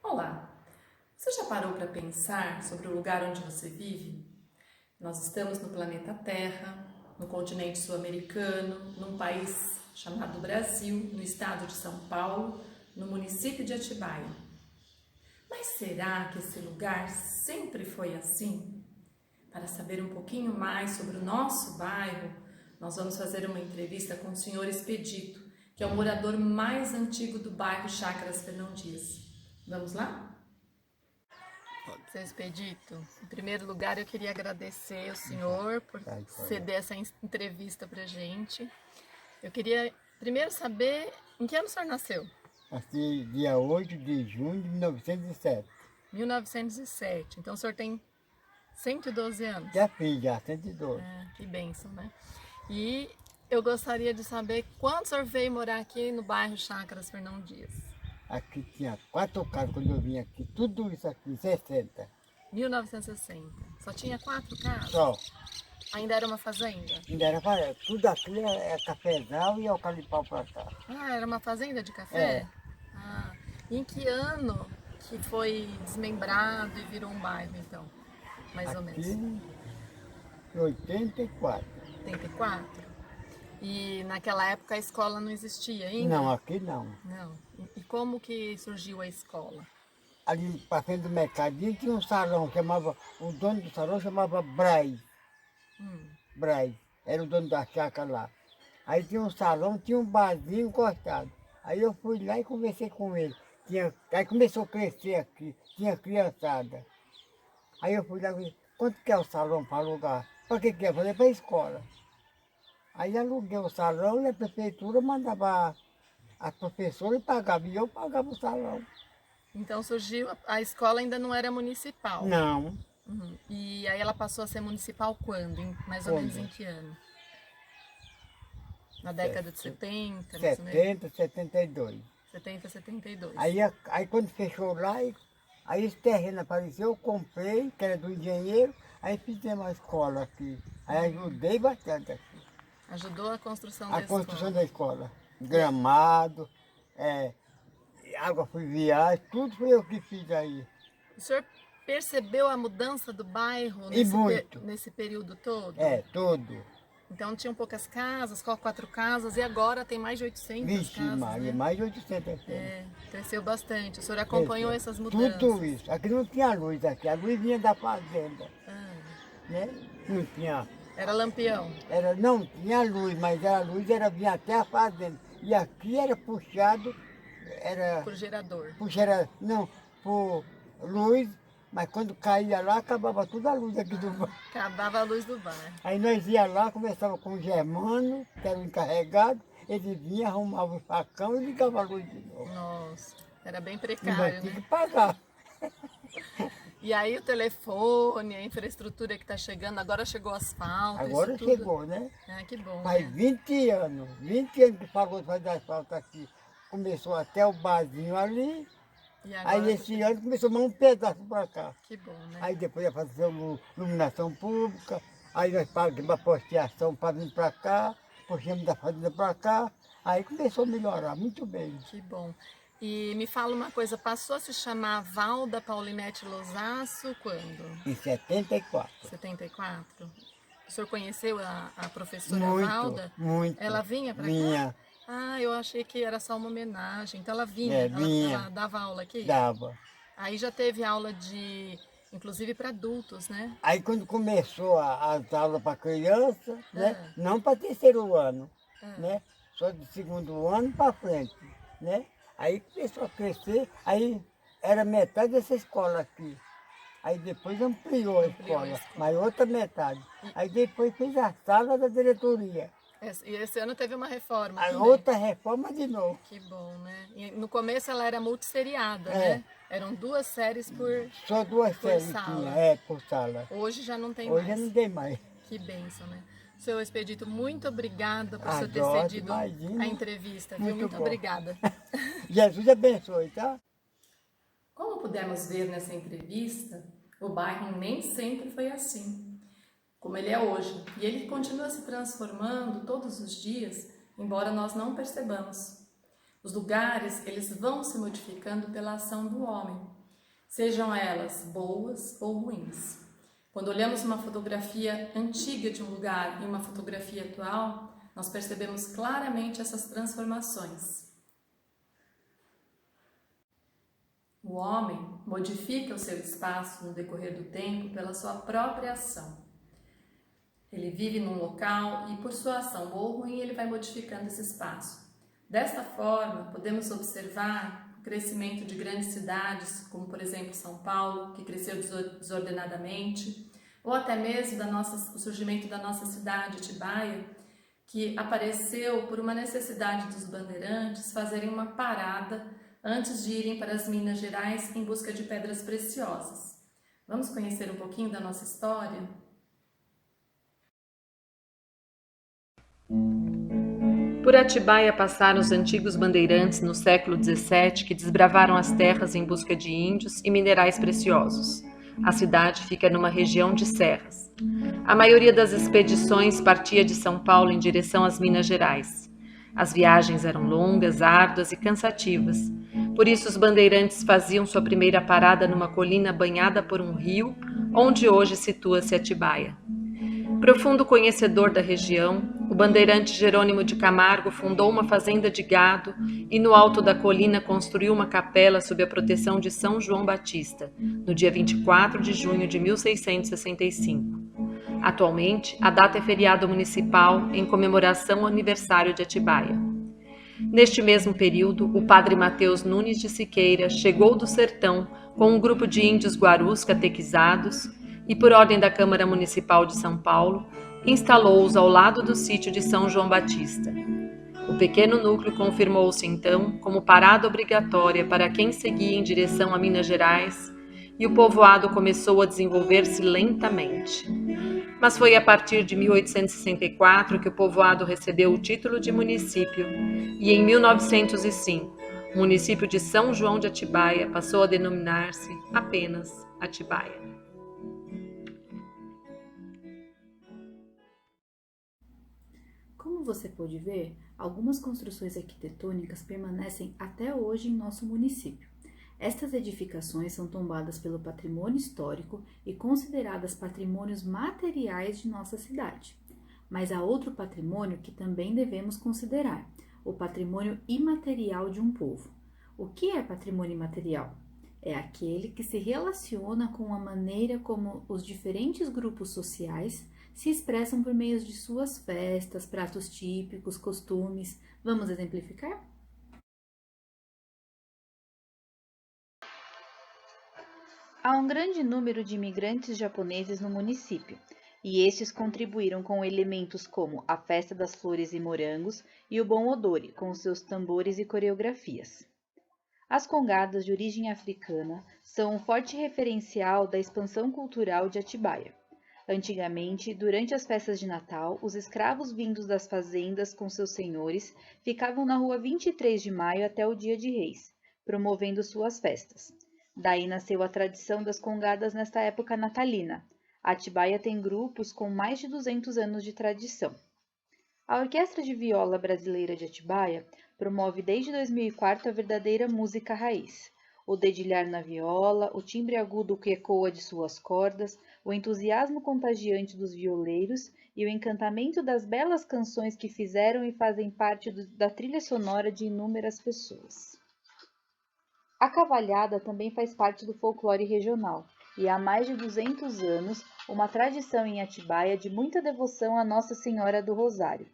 Olá! Você já parou para pensar sobre o lugar onde você vive? Nós estamos no planeta Terra, no continente sul-americano, num país chamado Brasil, no estado de São Paulo, no município de Atibaia. Mas será que esse lugar sempre foi assim? Para saber um pouquinho mais sobre o nosso bairro, nós vamos fazer uma entrevista com o senhor Expedito, que é o morador mais antigo do bairro Chácaras Fernão Dias. Vamos lá? Seu Expedito, em primeiro lugar eu queria agradecer ao senhor por ceder essa entrevista pra gente. Eu queria primeiro saber em que ano o senhor nasceu? Nasci dia 8 de junho de 1907. 1907, então o senhor tem 112 anos. Já fiz, já, 112. Que bênção, né? E eu gostaria de saber quando o senhor veio morar aqui no bairro Chácaras Fernão Dias? Aqui tinha 4 casas quando eu vim aqui, tudo isso aqui, 60. 1960. Só tinha 4 casas? Só. Ainda era uma fazenda? Ainda era para tudo aqui é cafezal e eucalipau para cá. Ah, era uma fazenda de café? É. Ah, e em que ano que foi desmembrado e virou um bairro, então? Mais ou menos. Aqui em 84. 84? E naquela época a escola não existia ainda? Não, aqui não. Não. E como que surgiu a escola? Ali para frente do mercadinho tinha um salão, o dono do salão chamava Braz. Braz, era o dono da chácara lá. Aí tinha um salão, tinha um barzinho encostado. Aí eu fui lá e conversei com ele. Aí começou a crescer aqui, tinha criançada. Aí eu fui lá e falei, quanto que é o salão para alugar? Para que é? Falei, para a escola. Aí aluguei o salão e a prefeitura mandava a professora e pagava, e eu pagava o salão. Então surgiu, a escola ainda não era municipal? Não. Uhum. E aí ela passou a ser municipal quando? Mais ou menos em que ano? Na década de 70, mais ou menos? 70, 72. 70, 72. Aí quando fechou lá, aí esse terreno apareceu, eu comprei, que era do engenheiro, aí fizemos a escola aqui. Aí ajudei bastante aqui. Ajudou a construção da A escola? construção da escola. Gramado, água fluvial, tudo foi eu que fiz aí. O senhor percebeu a mudança do bairro E muito. nesse período todo? Tudo. Então tinham poucas casas, 4 casas, e agora tem mais de 800 Vixe, casas, Maria, né? mais de 800 casas. Cresceu bastante. O senhor acompanhou essas Tudo mudanças? isso. Aqui não tinha luz aqui, a luz vinha da fazenda, né? Não tinha. Era lampião? Não tinha luz, mas a luz vinha até a fazenda. E aqui era puxado, Por gerador? Por luz, mas quando caía lá, acabava toda a luz aqui do bairro. Acabava a luz do bairro. Aí nós ia lá, conversava com o Germano, que era o encarregado, ele vinha, arrumava o facão e ligava a luz de novo. Nossa, era bem E nós precário, tínhamos né? que pagar. E aí o telefone, a infraestrutura que está chegando, agora chegou asfalto, Agora isso tudo. chegou, né? Ah, que bom, Faz né? 20 anos que falou de fazer asfalto aqui. Começou até o barzinho ali, E agora, aí esse ano começou mais um pedaço para cá. que bom, né? Aí depois ia fazer iluminação pública, aí nós pagamos a posteação para vir para cá, puxamos da fazenda para cá, aí começou a melhorar muito bem. Que bom. E me fala uma coisa, passou a se chamar Valda Paulinete Losaço quando? Em 74. 74? O senhor conheceu a professora Muito, Valda? muito. Ela vinha para cá? Vinha, Ah, eu achei que era só uma homenagem. Então ela vinha, vinha. ela dava aula aqui? dava. Aí já teve aula inclusive para adultos, né? Aí quando começou as aulas para criança, né? Ah. Não para terceiro ano, né? Só de segundo ano para frente, né? Aí começou a crescer, aí era metade dessa escola aqui. Aí depois ampliou a escola, mas outra metade. Aí depois fez a sala da diretoria. E esse ano teve uma reforma A também. outra reforma de novo. Que bom, né? E no começo ela era multisseriada, né? Eram 2 séries por Só 2 séries sala. tinha, por sala. Hoje já não tem Hoje mais. não tem mais. Que bênção, né? Seu Expedito, muito obrigada por você ter Adoro, cedido imagina. a entrevista, viu? Muito Muito bom. obrigada. Jesus abençoe, tá? Como pudemos ver nessa entrevista, o bairro nem sempre foi assim, como ele é hoje. E ele continua se transformando todos os dias, embora nós não percebamos. Os lugares, eles vão se modificando pela ação do homem, sejam elas boas ou ruins. Quando olhamos uma fotografia antiga de um lugar e uma fotografia atual, nós percebemos claramente essas transformações. O homem modifica o seu espaço no decorrer do tempo pela sua própria ação. Ele vive num local e, por sua ação boa ou ruim, ele vai modificando esse espaço. Desta forma, podemos observar o crescimento de grandes cidades, como por exemplo São Paulo, que cresceu desordenadamente, ou até mesmo o surgimento da nossa cidade, Atibaia, que apareceu por uma necessidade dos bandeirantes fazerem uma parada antes de irem para as Minas Gerais em busca de pedras preciosas. Vamos conhecer um pouquinho da nossa história? Por Atibaia passaram os antigos bandeirantes no século XVII que desbravaram as terras em busca de índios e minerais preciosos. A cidade fica numa região de serras. A maioria das expedições partia de São Paulo em direção às Minas Gerais. As viagens eram longas, árduas e cansativas. Por isso os bandeirantes faziam sua primeira parada numa colina banhada por um rio, onde hoje situa-se Atibaia. Profundo conhecedor da região, o bandeirante Jerônimo de Camargo fundou uma fazenda de gado e no alto da colina construiu uma capela sob a proteção de São João Batista, no dia 24 de junho de 1665. Atualmente, a data é feriado municipal em comemoração ao aniversário de Atibaia. Neste mesmo período, o padre Mateus Nunes de Siqueira chegou do sertão com um grupo de índios guarus catequizados e, por ordem da Câmara Municipal de São Paulo, instalou-os ao lado do sítio de São João Batista. O pequeno núcleo confirmou-se então como parada obrigatória para quem seguia em direção a Minas Gerais e o povoado começou a desenvolver-se lentamente. Mas foi a partir de 1864 que o povoado recebeu o título de município e em 1905 o município de São João de Atibaia passou a denominar-se apenas Atibaia. Como você pode ver, algumas construções arquitetônicas permanecem até hoje em nosso município. Estas edificações são tombadas pelo patrimônio histórico e consideradas patrimônios materiais de nossa cidade. Mas há outro patrimônio que também devemos considerar, o patrimônio imaterial de um povo. O que é patrimônio imaterial? É aquele que se relaciona com a maneira como os diferentes grupos sociais se expressam por meio de suas festas, pratos típicos, costumes. Vamos exemplificar? Há um grande número de imigrantes japoneses no município, e estes contribuíram com elementos como a Festa das Flores e Morangos e o Bom Odori, com seus tambores e coreografias. As congadas de origem africana são um forte referencial da expansão cultural de Atibaia. Antigamente, durante as festas de Natal, os escravos vindos das fazendas com seus senhores ficavam na rua 23 de maio até o dia de Reis, promovendo suas festas. Daí nasceu a tradição das congadas nesta época natalina. Atibaia tem grupos com mais de 200 anos de tradição. A Orquestra de Viola Brasileira de Atibaia promove desde 2004 a verdadeira música raiz. O dedilhar na viola, o timbre agudo que ecoa de suas cordas, o entusiasmo contagiante dos violeiros e o encantamento das belas canções que fizeram e fazem parte da trilha sonora de inúmeras pessoas. A cavalhada também faz parte do folclore regional e há mais de 200 anos uma tradição em Atibaia de muita devoção à Nossa Senhora do Rosário.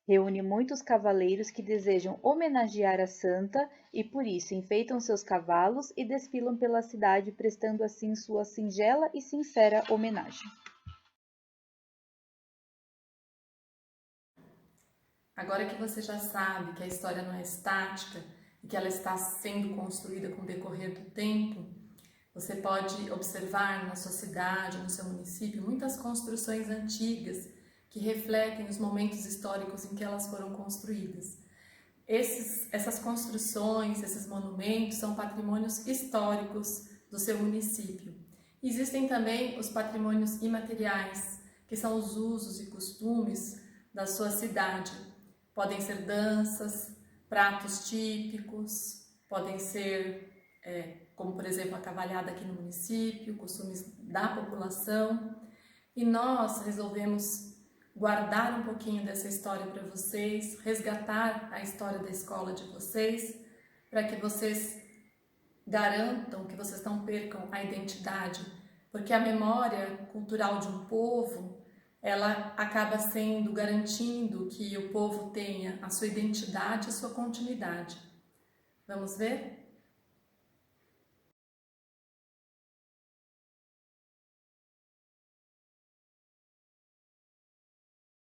Reúne muitos cavaleiros que desejam homenagear a santa e por isso enfeitam seus cavalos e desfilam pela cidade, prestando assim sua singela e sincera homenagem. Agora que você já sabe que a história não é estática e que ela está sendo construída com o decorrer do tempo, você pode observar na sua cidade, no seu município, muitas construções antigas que refletem os momentos históricos em que elas foram construídas. Essas construções, esses monumentos são patrimônios históricos do seu município. Existem também os patrimônios imateriais, que são os usos e costumes da sua cidade. Podem ser danças, pratos típicos, podem ser, como por exemplo a cavalhada aqui no município, costumes da população. E nós resolvemos guardar um pouquinho dessa história para vocês, resgatar a história da escola de vocês, para que vocês garantam que vocês não percam a identidade, porque a memória cultural de um povo, ela acaba sendo garantindo que o povo tenha a sua identidade e sua continuidade. Vamos ver?